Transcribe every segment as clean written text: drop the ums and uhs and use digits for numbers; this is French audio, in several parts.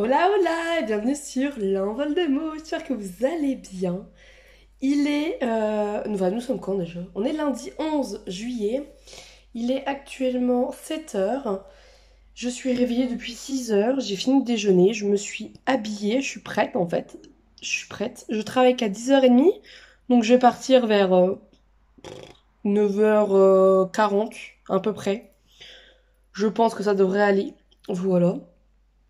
Hola hola et bienvenue sur l'envol des mots, j'espère que vous allez bien. Il est... nous sommes quand déjà? On est lundi 11 juillet, il est actuellement 7 heures. Je suis réveillée depuis 6 heures, j'ai fini de déjeuner, je me suis habillée, je suis prête en fait. Je suis prête, je travaille qu'à 10h30, donc je vais partir vers 9h40 à peu près. Je pense que ça devrait aller, voilà.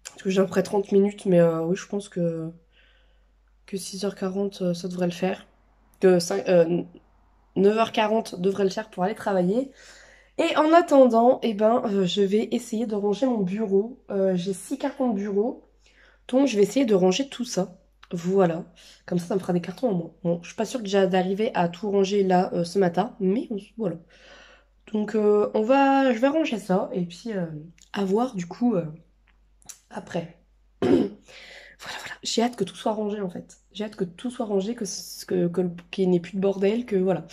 Parce que j'ai à peu près 30 minutes, mais oui, je pense que 6h40, ça devrait le faire. Que 9h40 devrait le faire pour aller travailler. Et en attendant, je vais essayer de ranger mon bureau. J'ai 6 cartons de bureau, donc je vais essayer de ranger tout ça. Voilà. Comme ça me fera des cartons en moins. Bon, je suis pas sûre que j'ai d'arriver à tout ranger là ce matin, mais voilà. Donc je vais ranger ça et puis à voir du coup après. Voilà, voilà. J'ai hâte que tout soit rangé en fait. J'ai hâte que tout soit rangé, qu'il n'y ait plus de bordel, que voilà.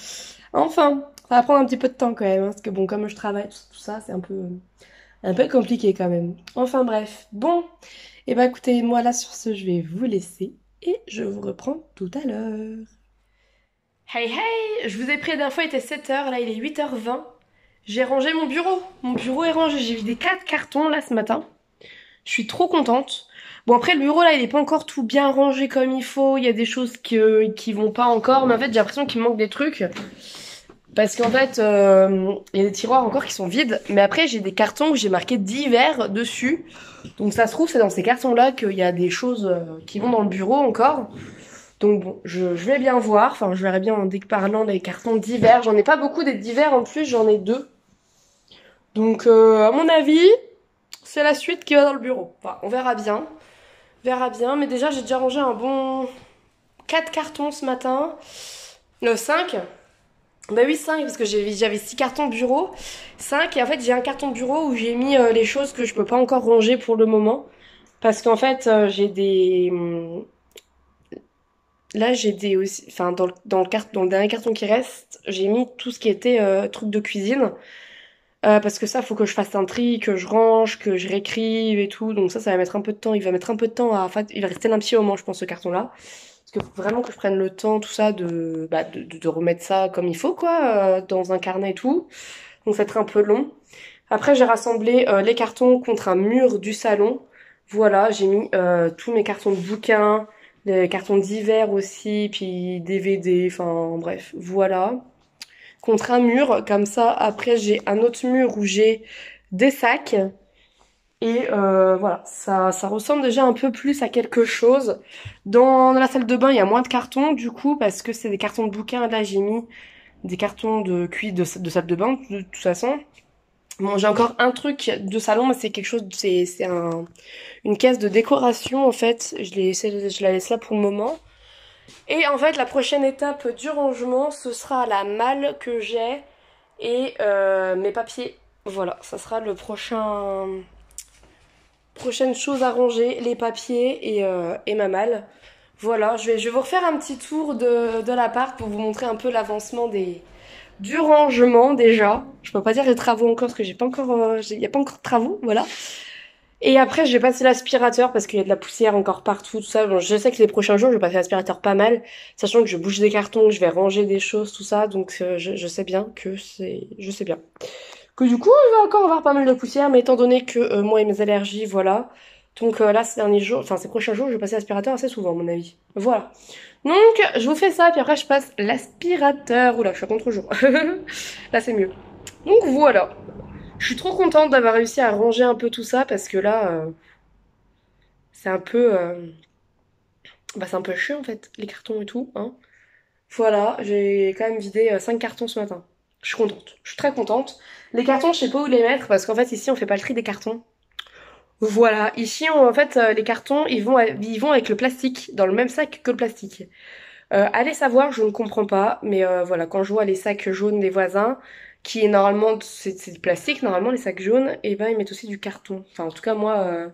Enfin, ça va prendre un petit peu de temps quand même, hein, parce que bon, comme je travaille, tout ça, c'est un peu compliqué quand même. Enfin bref. Bon, et bah écoutez, moi là sur ce, je vais vous laisser et je vous reprends tout à l'heure. Hey hey, je vous ai pris la dernière fois, il était 7h, là il est 8h20. J'ai rangé mon bureau. Mon bureau est rangé. J'ai vidé 4 cartons là ce matin. Je suis trop contente. Bon après le bureau là il est pas encore tout bien rangé comme il faut, il y a des choses qui vont pas encore, mais en fait j'ai l'impression qu'il me manque des trucs. Parce qu'en fait il y a des tiroirs encore qui sont vides, mais après j'ai des cartons où j'ai marqué divers dessus. Donc ça se trouve c'est dans ces cartons là qu'il y a des choses qui vont dans le bureau encore. Donc bon, je vais bien voir, enfin je verrai bien en déparlant des cartons divers. J'en ai pas beaucoup des divers en plus, j'en ai 2. Donc à mon avis, c'est la suite qui va dans le bureau. Enfin, on verra bien. Verra bien, mais déjà j'ai déjà rangé un bon 4 cartons ce matin. 5. Bah oui, 5 parce que j'avais 6 cartons bureau. 5 et en fait j'ai un carton bureau où j'ai mis les choses que je peux pas encore ranger pour le moment. Parce qu'en fait j'ai des... Là j'ai des aussi... Enfin dans le dernier carton qui reste, j'ai mis tout ce qui était truc de cuisine. Parce que ça, faut que je fasse un tri, que je range, que je réécrive et tout. Donc ça va mettre un peu de temps. Il va mettre un peu de temps à... Enfin, il va rester un petit moment, je pense, ce carton-là. Parce qu'il faut vraiment que je prenne le temps, tout ça, de remettre ça comme il faut, quoi, dans un carnet et tout. Donc ça va être un peu long. Après, j'ai rassemblé les cartons contre un mur du salon. Voilà, j'ai mis tous mes cartons de bouquins, les cartons d'hiver aussi, puis DVD, enfin bref, voilà contre un mur. Comme ça, après, j'ai un autre mur où j'ai des sacs. Et voilà, ça ressemble déjà un peu plus à quelque chose. Dans la salle de bain, il y a moins de cartons, du coup, parce que c'est des cartons de bouquins. Là, j'ai mis des cartons de cuits de salle de bain, de toute façon. Bon, j'ai encore un truc de salon, mais c'est quelque chose, une caisse de décoration, en fait. Je la laisse là pour le moment. Et en fait, la prochaine étape du rangement, ce sera la malle que j'ai et mes papiers. Voilà, ça sera le prochaine chose à ranger, les papiers et ma malle. Voilà, je vais vous refaire un petit tour de l'appart pour vous montrer un peu l'avancement du rangement déjà. Je peux pas dire les travaux encore parce que j'ai pas encore, il y a pas encore de travaux, voilà. Et après, je vais passer l'aspirateur parce qu'il y a de la poussière encore partout, tout ça. Bon, je sais que les prochains jours, je vais passer l'aspirateur pas mal, sachant que je bouge des cartons, que je vais ranger des choses, tout ça. Donc, je sais bien je sais bien que du coup, il va encore avoir pas mal de poussière, mais étant donné que moi et mes allergies, voilà. Donc là, ces derniers jours, enfin ces prochains jours, je vais passer l'aspirateur assez souvent, à mon avis. Voilà. Donc, je vous fais ça, puis après, je passe l'aspirateur. Oula, je suis à contre-jour. Là, c'est mieux. Donc voilà. Je suis trop contente d'avoir réussi à ranger un peu tout ça parce que là, c'est un peu, c'est un peu chiant en fait, les cartons et tout, hein. Voilà, j'ai quand même vidé 5 cartons ce matin. Je suis contente, je suis très contente. Les cartons, je sais pas où les mettre parce qu'en fait ici on fait pas le tri des cartons. Voilà, ici en fait les cartons ils vont avec le plastique, dans le même sac que le plastique. Allez savoir, je ne comprends pas, mais voilà, quand je vois les sacs jaunes des voisins, qui est normalement, c'est du plastique, normalement les sacs jaunes, et ben ils mettent aussi du carton. Enfin en tout cas moi,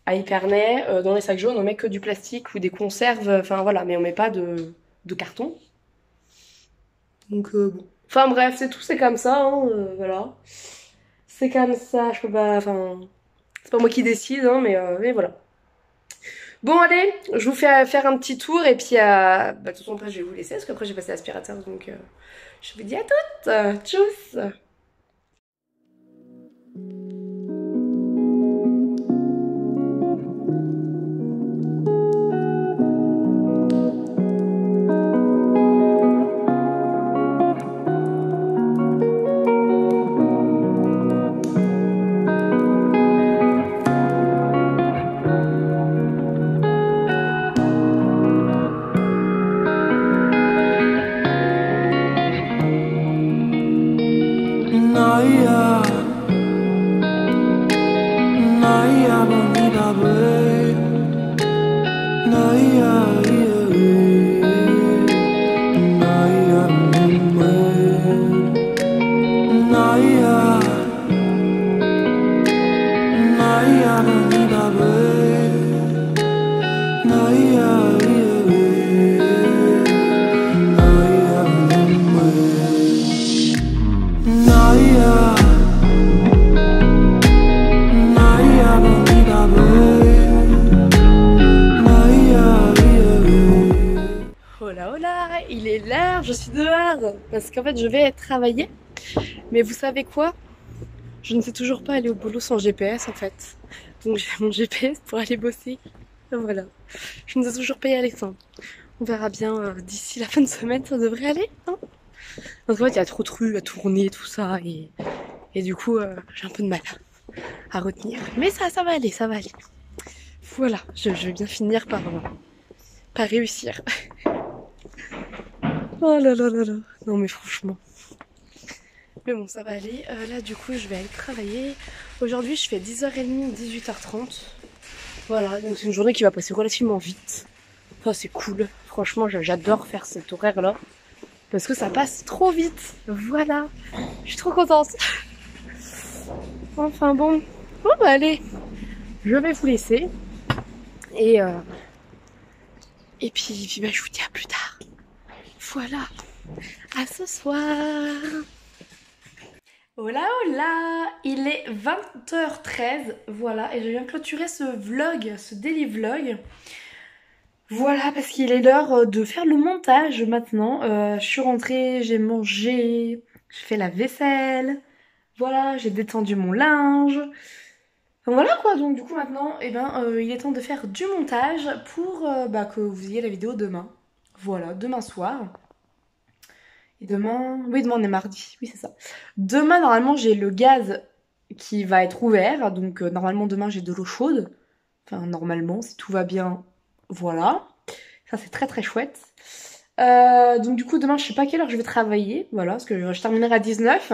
à Hypernay, dans les sacs jaunes on met que du plastique ou des conserves, enfin voilà, mais on met pas de carton. Donc bon. Enfin bref, c'est tout, c'est comme ça, hein, voilà. C'est comme ça, je peux pas, enfin, c'est pas moi qui décide, hein, mais voilà. Bon allez, je vous fais faire un petit tour et puis bah, de toute façon après je vais vous laisser parce qu'après j'ai passé l'aspirateur donc je vous dis à toutes. Tchuss. Naya, Naya, bonita, babe. Naya, Naya, Naya, Naya, bonita, babe. Naya, Naya, Naya, bonita, babe. Naya, Hola hola, il est l'heure, je suis dehors parce qu'en fait je vais travailler. Mais vous savez quoi? Je ne sais toujours pas aller au boulot sans GPS en fait. Donc j'ai mon GPS pour aller bosser. Voilà. Je ne sais toujours pas y aller sans. On verra bien d'ici la fin de semaine, ça devrait aller, hein? Parce qu'en fait il y a trop de trucs à tourner, tout ça, et du coup j'ai un peu de mal à retenir. Mais ça va aller, ça va aller. Voilà, je vais bien finir par réussir. Oh là là là là. Non mais franchement. Mais bon, ça va aller. Là, du coup, je vais aller travailler. Aujourd'hui, je fais 10h30, 18h30. Voilà, donc c'est une journée qui va passer relativement vite. Enfin, c'est cool. Franchement, j'adore faire cet horaire-là. Parce que ça passe trop vite. Voilà. Je suis trop contente. Enfin bon. Bon, bah allez. Je vais vous laisser. Et puis bah, je vous dis à plus tard. Voilà. À ce soir. Hola hola, il est 20h13, voilà, et je viens clôturer ce vlog, ce daily vlog. Voilà, parce qu'il est l'heure de faire le montage maintenant. Je suis rentrée, j'ai mangé, j'ai fait la vaisselle, voilà, j'ai détendu mon linge. Enfin, voilà quoi, donc du coup maintenant, il est temps de faire du montage pour bah, que vous ayez la vidéo demain. Voilà, demain soir. Et demain... Oui, demain on est mardi. Oui, c'est ça. Demain, normalement, j'ai le gaz qui va être ouvert. Donc, normalement, demain, j'ai de l'eau chaude. Enfin, normalement, si tout va bien, voilà. Ça, c'est très, très chouette. Donc, du coup, demain, je sais pas à quelle heure je vais travailler. Voilà, parce que je terminerai à 19.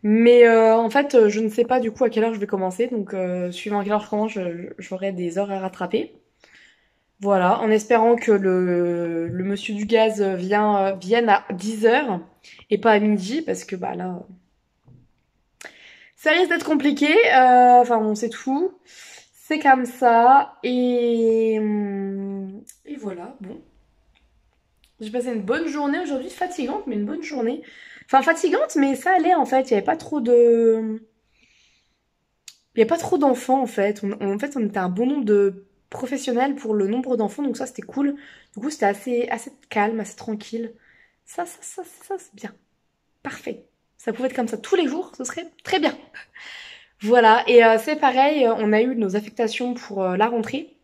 Mais en fait, je ne sais pas du coup à quelle heure je vais commencer. Donc, suivant à quelle heure je commence, j'aurai des heures à rattraper. Voilà, en espérant que le monsieur du gaz vienne à 10h et pas à midi, parce que bah là, ça risque d'être compliqué. Enfin bon, c'est tout. C'est comme ça. Et voilà, bon. J'ai passé une bonne journée aujourd'hui, fatigante, mais une bonne journée. Enfin, fatigante, mais ça allait en fait. Il n'y avait pas trop de... Il n'y a pas trop d'enfants en fait. En fait, on était un bon nombre de professionnels pour le nombre d'enfants, donc ça c'était cool. Du coup, c'était assez calme, assez tranquille. Ça c'est bien. Parfait. Ça pouvait être comme ça tous les jours, ce serait très bien. Voilà, et c'est pareil, on a eu nos affectations pour la rentrée.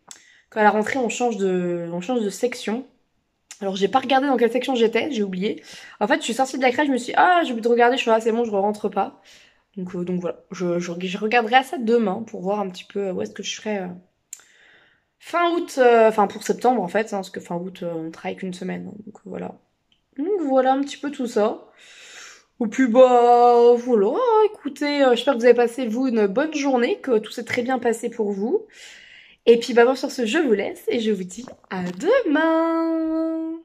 Quand à la rentrée, on change de section. Alors, j'ai pas regardé dans quelle section j'étais, j'ai oublié. En fait, je suis sortie de la crèche, je me suis dit, ah, j'ai oublié de regarder, je suis ah, c'est bon, je rentre pas. Donc voilà, je regarderai à ça demain pour voir un petit peu où est-ce que je serai fin août, enfin pour septembre en fait, hein, parce que fin août on travaille qu'une semaine, hein, donc voilà. Donc voilà un petit peu tout ça. Et puis bah voilà, écoutez, j'espère que vous avez passé vous une bonne journée, que tout s'est très bien passé pour vous. Et puis bah bon sur ce je vous laisse et je vous dis à demain.